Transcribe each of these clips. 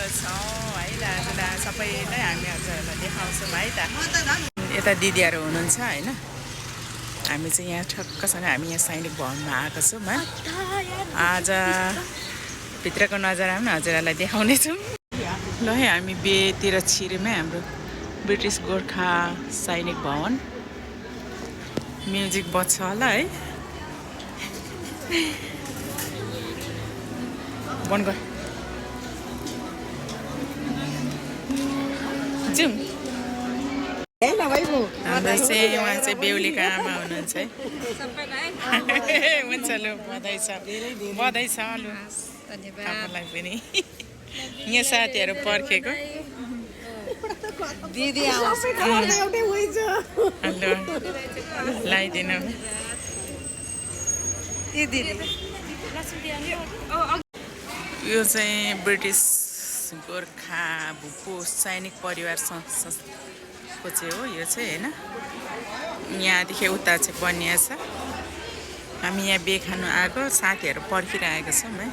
छौँ है ल आजलाई सबैलाई हामी हजुरहरूलाई देखाउँछौँ है त यता दिदीहरू हुनुहुन्छ होइन हामी चाहिँ यहाँ ठक्कसँग हामी यहाँ सैनिक भवनमा आएको छौँ है आज भित्रको नजारा पनि हजुरहरूलाई देखाउनेछौँ ल है हामी बेतिर छिर्यौँ है हाम्रो ब्रिटिस गोर्खा सैनिक भवन म्युजिक बज्छ होला है बन्द गर जाउँ हाम्रो चाहिँ उहाँ चाहिँ बेहुलीको आमा हुनुहुन्छ है हुन्छ लु बधाई छ लु तपाईँलाई पनि यहाँ साथीहरू पर्खेको दिदी लगाइदिनु यो चाहिँ ब्रिटिस गोर्खा भूपो सैनिक परिवार को चाहिँ हो यो चाहिँ होइन यहाँदेखि उता चाहिँ बनिया छ हामी यहाँ बे खानु आएको साथीहरू पर्खिरहेको छौँ है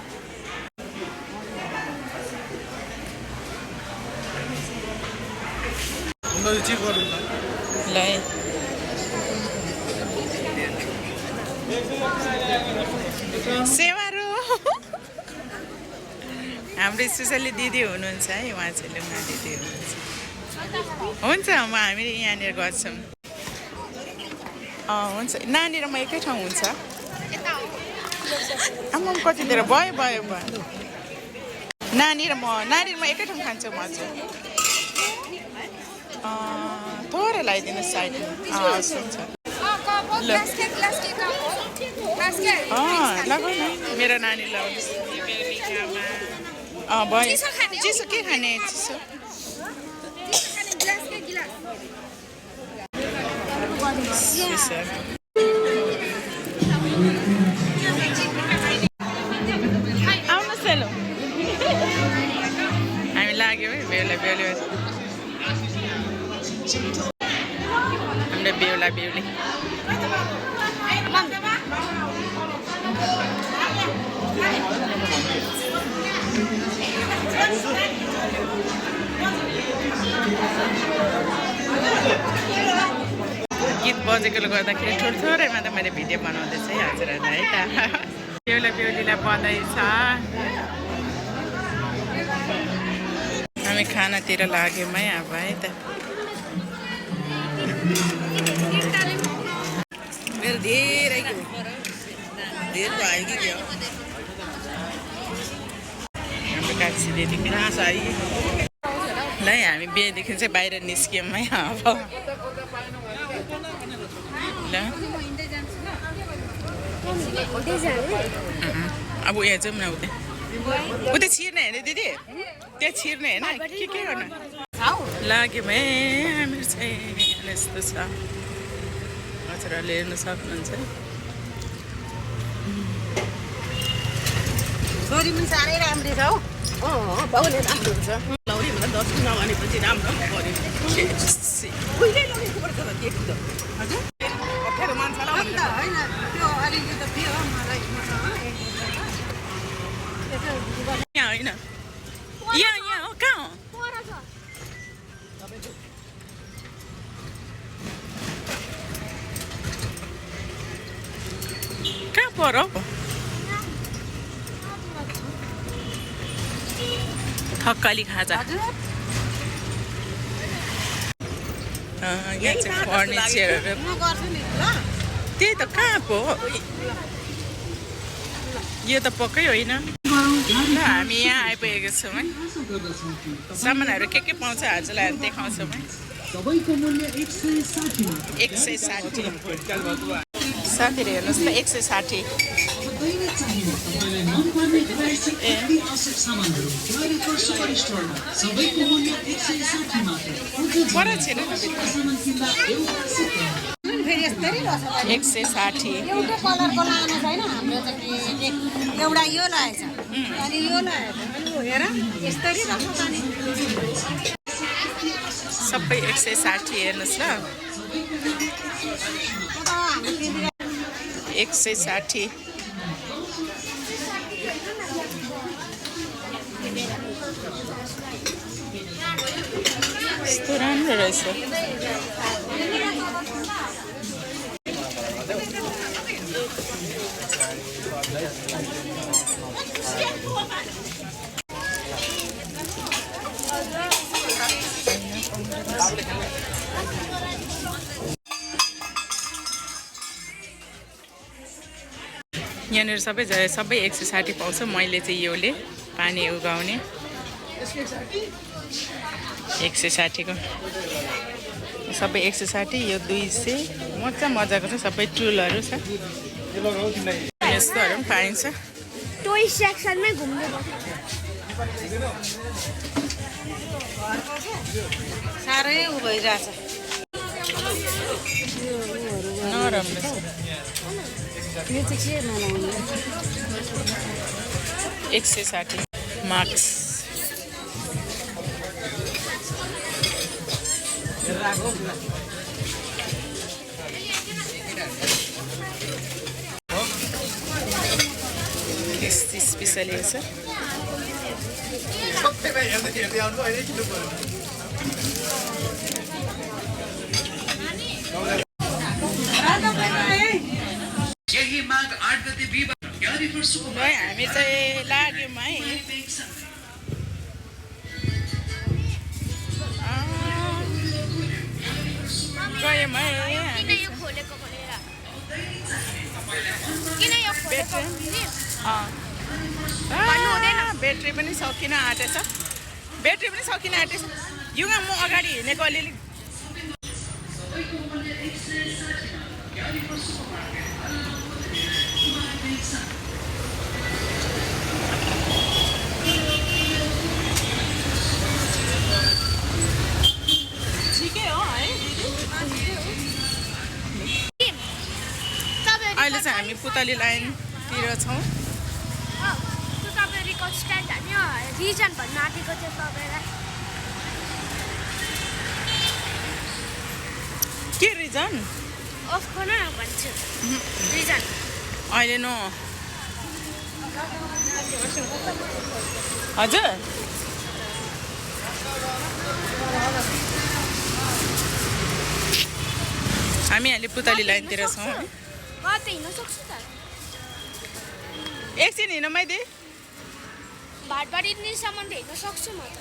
ल सेवारो हाम्रो स्पेसली दिदी हुनुहुन्छ है उहाँ चाहिँ लुङ्गा दिदी हुन्छ हामी यहाँनिर गर्छौँ हुन्छ नानी र म एकै ठाउँ हुन्छ आमा कति धेरै भयो नानी र म एकै ठाउँ खान्छौँ म चाहिँ थोरै लगाइदिनु साइडमा हस् हुन्छ ल लगाउ न मेरो नानी लगाउनुहोस् भयो चिसो के खाने चिसो आउनुहोस् ल हामी लाग्यौँ है बेहुला हाम्रो बेहुली गीत बजेकोले गर्दाखेरि थोरैमा त मैले भिडियो बनाउँदैछु है हजुरहरूलाई है त बेहुलीलाई बधाई छ हामी खानातिर लाग्यौँ है अब है त मेरो धेरै भयो कि क्या हाम्रो कान्छी दिदी घाँस आयो ल हामी बिहेदेखि चाहिँ बाहिर निस्क्यौँ है अब ल अब यहाँ जाउँ न उतै छिर्ने होइन दिदी त्यहाँ छिर्ने होइन के गर्नु लाग्यौँ है हामी चाहिँ यस्तो छ हजुरहरूले हेर्नु सक्नुहुन्छ छोरी पनि साह्रै राम्री छ हौ बाउले राम्रो हुन्छ लौरी भन्दा 10 दिन नभनेपछि राम्रो पऱ्यो उहिले लगेको पर्छ त त्यति त हजुर अप्ठ्यारो मान्छेलाई होइन त्यो अलिकति त थियो मलाई यहाँ होइन यहाँ हो कहाँ हो कहाँ पर हो थकाली खाजा यहाँ चाहिँ फर्निचरहरू त्यही त कहाँ पो यो त पक्कै होइन ल हामी यहाँ आइपुगेको छौँ है सामानहरू के पाउँछ हजुरलाई देखाउँछौँ है 160 साथीहरू हेर्नुहोस् त 160 बडा छैन 160 एउटा कलरको लानु छैन हाम्रो चाहिँ एउटा यो लागेछ अनि यो लागेछ हेर यसरी राख्नु नि सबै 160 हेर्नुहोस् ल 160 Gracias. कस्तो राम्रो रहेछ। यहाँनिर सबै 160 पाउँछ। मैले चाहिँ योले पानी उगाउने 160 को सबै 160, यो 200। मजाको छ, सबै टुलहरू छ। यस्तोहरू पनि पाइन्छ। टोय सेक्सनमै घुम्नु साह्रै उ भइरहेछ। नराम्रो छ। यो चाहिँ के बनाउनु 160 मार्क्स। स्पेशली छ। यही माघ 8 गते बिहीबार ज्ञानीपुर सुकुम्बार हामी चाहिँ लाग्यौँ है। गयौँ है हामी। यो खोलेको भनेर किन यो खोलेको ब्याट्री पनि सकिन आँटेछ। युगा म अगाडि हिँडेको अलिअलि। ठिकै हो है। अहिले चाहिँ हामी पुतली लाइनतिर छौँ। तपाईँको स्ट्यान्ड हामी रिजन भन्नु आँटेको थियो तपाईँलाई। के रिजन? अफको न भन्छु रिजन अहिले न। हजुर हामी अहिले पुतली लाइनतिर छौँ। कतै हिँड्न सक्छु त। एकछिन हिँड मैले भाटबारीसम्म त हिँड्न सक्छु म त।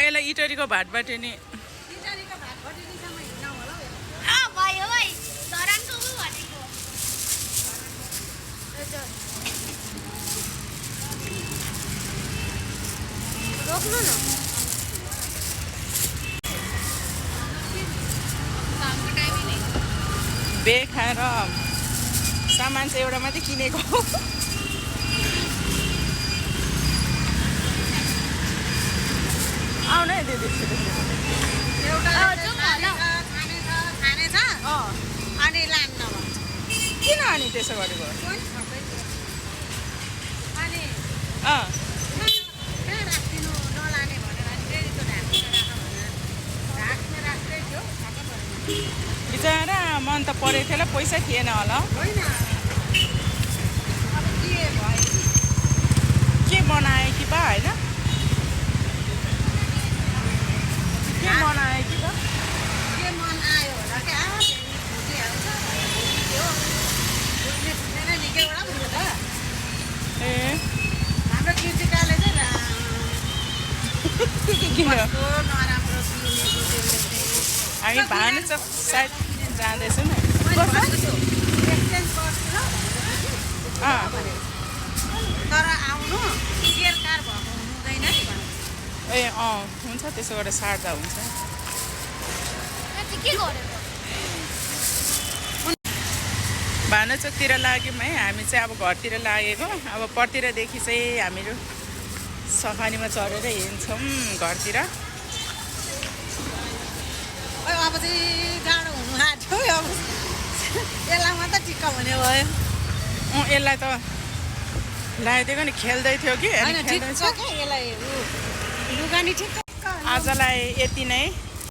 यसलाई इटरीको भाटबाट नि भयो है धरानको उ भनेको। रोक्नु न। बेखाएर सामान चाहिँ एउटा मात्रै किनेको। आउन है दिदी। अनि लान्न भन्छ। किन अनि त्यसो गरेको? अनि अँ कहाँ राखिदिनु नलाने भनेर डेरीको ढाक्ने राख्दै थियो। बिचरा मन त परेको थियो होला, पैसा थिएन होला। होइन अब के भयो के बनाए कि बा होइन? के बनाए कि बा? के मन आयो होला क्या भुटिहाल्छ। त्यो भुट्ने फुट्ने निकैवटा भयो त। ए हाम्रो कृतिकाले चाहिँ किन? कस्तो नराम्रो पिउनेको त्यसले चाहिँ। हामी भानुचोक साइड जाँदैछौँ। एक्सचेन्ज गर्छु ल भनेर। तर आउनु क्लियर कार भएको हुँदैन नि भने। ए हुन्छ, त्यसो गरेर साट्दा हुन्छ। के गरेको भानुचोकतिर लाग्यौँ है हामी चाहिँ। अब घरतिर लागेको, अब पर्तिरदेखि चाहिँ हामीहरू सफारीमा चढेर हिँड्छौँ घरतिर। अब चाहिँ जाडो हुनु आँट्यो। अब यसलाई मात्रै टिक्का भने भयो। यसलाई त लगाइदिएको नि, खेल्दै थियो कि। होइन ठिक छ क्या यसलाई लुगा नि ठिक्क। आजलाई यति नै।